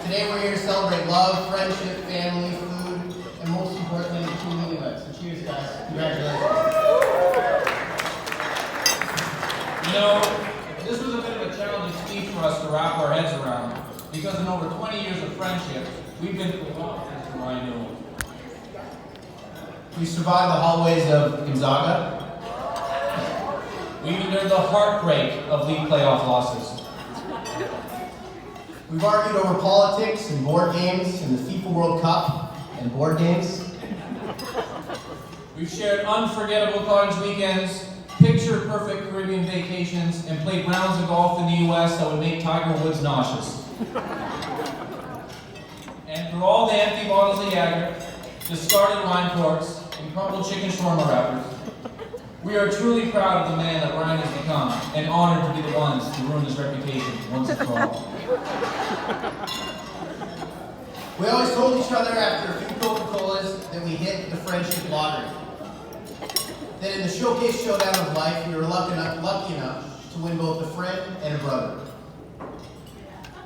Today we're here to celebrate love, friendship, family, food, and most importantly, the community events. So cheers, guys. Congratulations. You know, this was a bit of a challenging speech for us to wrap our heads around, because in over 20 years of friendship, we've been through a lot, Mr. Ryan Newell. We survived the hallways of Gonzaga. We've endured the heartbreak of league playoff losses. We've argued over politics and board games and the FIFA World Cup and board games. We've shared unforgettable college weekends, picture-perfect Caribbean vacations, and played rounds of golf in the U.S. that would make Tiger Woods nauseous. And through all the empty bottles of Jagger, discarded wine corks, and crumbled chicken shawarma wrappers, we are truly proud of the man that Ryan has become, and honored to be the ones to ruin his reputation once and for all. We always told each other after a few Coca-Colas that we hit the friendship lottery. That in the showcase showdown of life, we were lucky enough to win both a friend and a brother.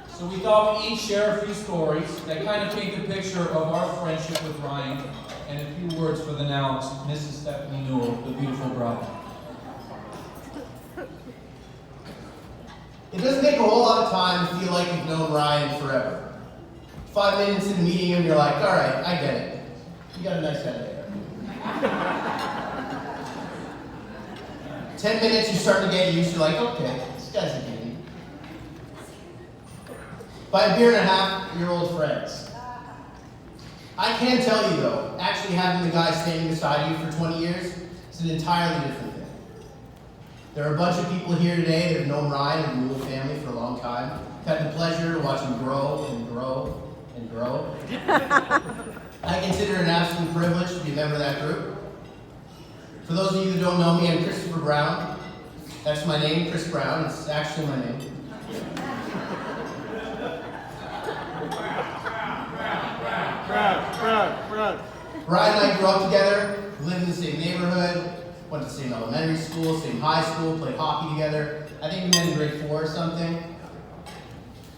So we thought we'd each share a few stories that kind of paint the picture of our friendship with Ryan, and a few words for the now Mrs. Stephanie Newell, the beautiful bride. It doesn't take a whole lot of time to feel like you've known Ryan forever. 5 minutes into meeting him, you're like, all right, I get it. You got a nice head there. 10 minutes, you're starting to get used to, like, okay, this guy's a beauty. By a beer and a half, you're old friends. I can tell you, though, actually having the guy standing beside you for 20 years is an entirely different thing. There are a bunch of people here today that have known Ryan and the Newell family for a long time. I've had the pleasure to watch him grow and grow and grow. I consider it an absolute privilege to be a member of that group. For those of you who don't know me, I'm Christopher Brown. That's my name, Chris Brown. It's actually my name. Ryan and I grew up together, lived in the same neighborhood, went to the same elementary school, same high school, played hockey together. I think we met in grade 4 or something.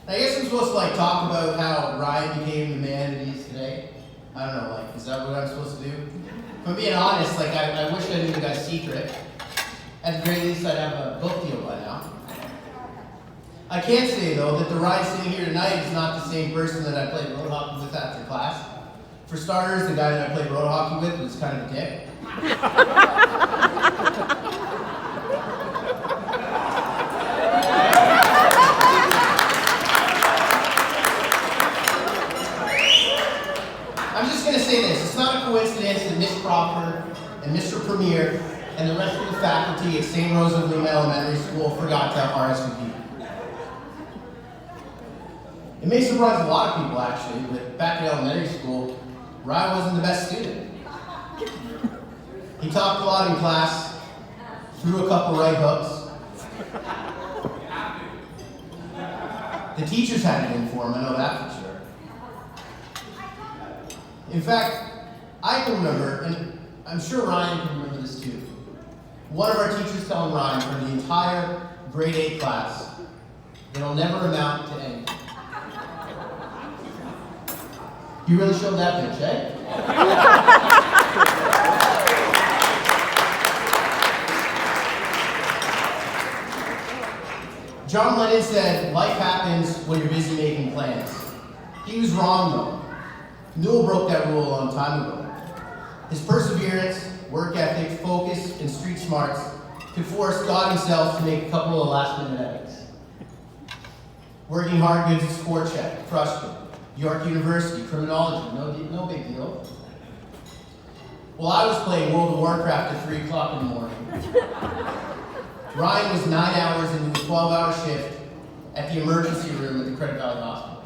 And I guess I'm supposed to talk about how Ryan became the man that he is today. I don't know, is that what I'm supposed to do? If I'm being honest, I wish I knew the guy's secret. At the very least, I'd have a book deal by now. I can say, though, that the Ryan sitting here tonight is not the same person that I played road hockey with after class. For starters, the guy that I played road hockey with was kind of a dick. I'm just going to say this. It's not a coincidence that Miss Crawford and Mr. Premier and the rest of the faculty at St. Rose of Lima Elementary School forgot to RSVP. It may surprise a lot of people, actually, but back in elementary school, Ryan wasn't the best student. He talked a lot in class, threw a couple right hooks. The teachers had it in for him, I know that for sure. In fact, I can remember, and I'm sure Ryan can remember this too, one of our teachers telling Ryan for the entire grade 8 class, it'll never amount to anything. You really showed that bitch, eh? John Lennon said, life happens when you're busy making plans. He was wrong, though. Newell broke that rule a long time ago. His perseverance, work ethic, focus, and street smarts could force God himself to make a couple of last-minute edits. Working hard gives a sport check, crushed it. York University, criminology, no big deal. Well, I was playing World of Warcraft at 3 o'clock in the morning. Ryan was 9 hours into a 12-hour shift at the emergency room at the Credit Valley Hospital.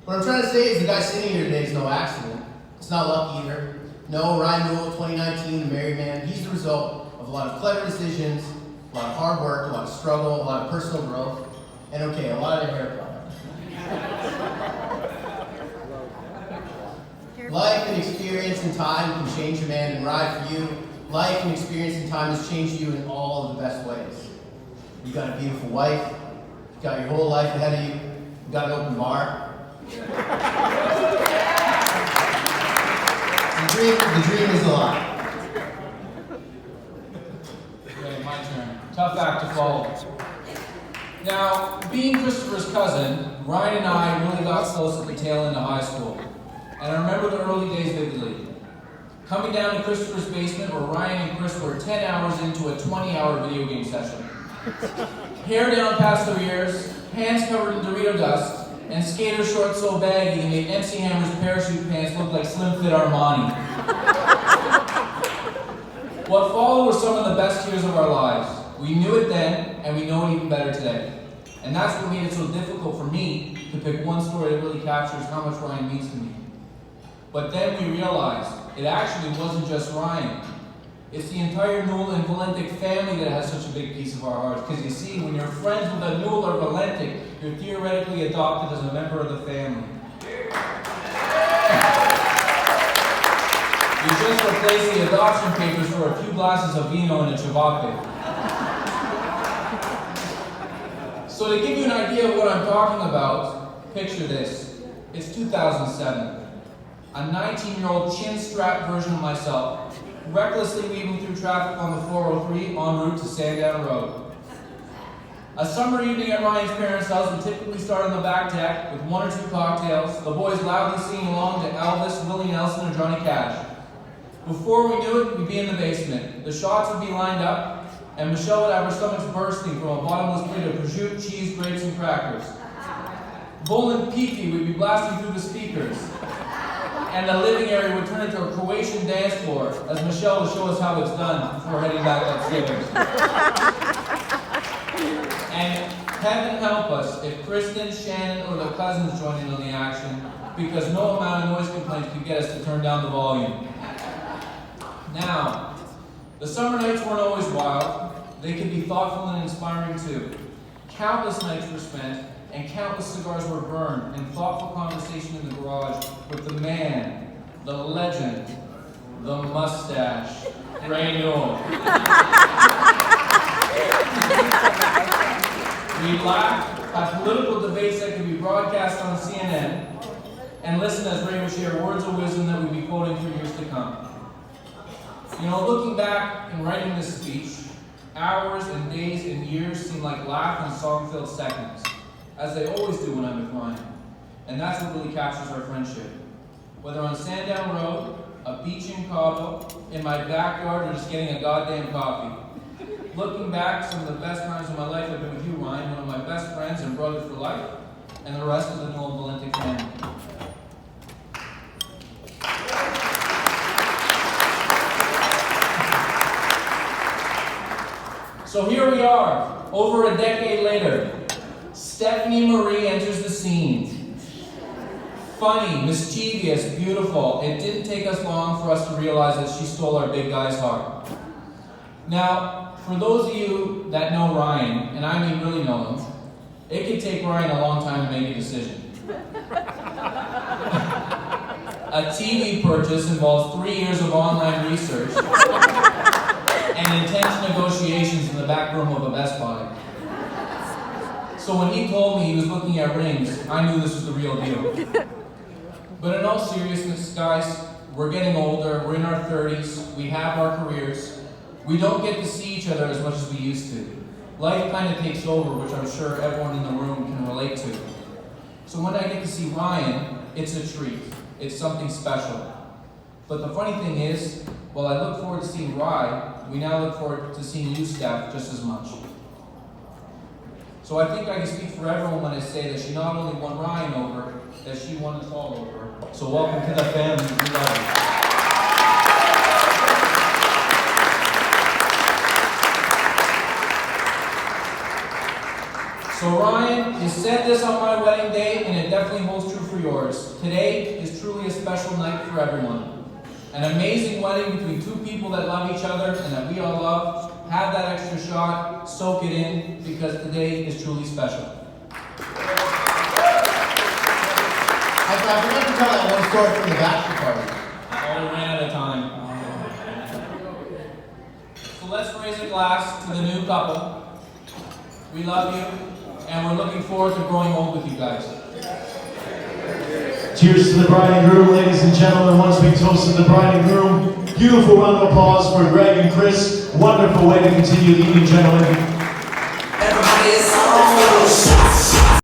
What I'm trying to say is the guy sitting here today is no accident. It's not luck either. No, Ryan Newell, 2019, the married man, he's the result of a lot of clever decisions, a lot of hard work, a lot of struggle, a lot of personal growth, and okay, a lot of hair product. Life and experience and time can change a man, and Ryan, for you, life and experience and time has changed you in all of the best ways. You've got a beautiful wife, you've got your whole life ahead of you, We got an open bar. The dream is alive. Okay, my turn. Tough act to follow. Now, being Christopher's cousin, Ryan and I really got close at the tail end of high school. And I remember the early days vividly. Coming down to Christopher's basement where Ryan and Chris were 10 hours into a 20-hour video game session. Hair down past their ears, hands covered in Dorito dust, and skater shorts so baggy they made MC Hammer's parachute pants look like Slim Fit Armani. What followed were some of the best years of our lives. We knew it then, and we know it even better today. And that's what made it so difficult for me to pick one story that really captures how much Ryan means to me. But then we realized it actually wasn't just Ryan. It's the entire Newell and Valentic family that has such a big piece of our hearts. Because you see, when you're friends with a Newell or Valentic, you're theoretically adopted as a member of the family. You just replace the adoption papers for a few glasses of vino and a ciabatte. So to give you an idea of what I'm talking about, picture this. It's 2007. A 19-year-old chin-strapped version of myself, recklessly weaving through traffic on the 403 en route to Sandown Road. A summer evening at Ryan's parents' house would typically start on the back deck with one or two cocktails, the boys loudly singing along to Elvis, Willie Nelson, or Johnny Cash. Before we knew it, we'd be in the basement. The shots would be lined up, and Michelle would have her stomachs bursting from a bottomless plate of prosciutto, cheese, grapes, and crackers. Bull and Peaky would be blasting through the speakers, and the living area would turn into a Croatian dance floor as Michelle would show us how it's done before heading back upstairs. And heaven help us if Kristen, Shannon, or the cousins joined in on the action, because no amount of noise complaints could get us to turn down the volume. Now, the summer nights weren't always wild. They could be thoughtful and inspiring too. Countless nights were spent, and countless cigars were burned in thoughtful conversation in the garage with the man, the legend, the mustache, Ray Newell. We'd laugh at political debates that could be broadcast on CNN, and listen as Ray would share words of wisdom that we'd be quoting for years to come. You know, looking back and writing this speech, hours and days and years seem like laugh and song-filled seconds, as they always do when I'm with Ryan. And that's what really captures our friendship. Whether on Sandown Road, a beach in Cabo, in my backyard, or just getting a goddamn coffee. Looking back, some of the best times of my life have been with you, Ryan, one of my best friends and brother for life, and the rest of the Newell and Valentic family. So here we are, over a decade later. Stephanie Marie enters the scene. Funny, mischievous, beautiful. It didn't take us long for us to realize that she stole our big guy's heart. Now, for those of you that know Ryan, and I mean really know him, it could take Ryan a long time to make a decision. A TV purchase involves 3 years of online research and intense negotiations in the back room of a Best Buy. So when he told me he was looking at rings, I knew this was the real deal. But in all seriousness, guys, we're getting older, we're in our 30s, we have our careers. We don't get to see each other as much as we used to. Life kind of takes over, which I'm sure everyone in the room can relate to. So when I get to see Ryan, it's a treat. It's something special. But the funny thing is, while I look forward to seeing Rye, we now look forward to seeing you, Steph, just as much. So I think I can speak for everyone when I say that she not only won Ryan over, that she won us all over. So welcome to the family. We love you. So Ryan, you said this on my wedding day, and it definitely holds true for yours. Today is truly a special night for everyone. An amazing wedding between two people that love each other and that we all love. Have that extra shot, soak it in, because today is truly special. I forgot to tell that one story from the bachelor party. Oh, we ran out of time. So let's raise a glass to the new couple. We love you, and we're looking forward to growing old with you guys. Cheers to the bride and groom, ladies and gentlemen. Once we toasted the bride and groom, beautiful round of applause for Greg and Chris. Wonderful way to continue the evening, gentlemen.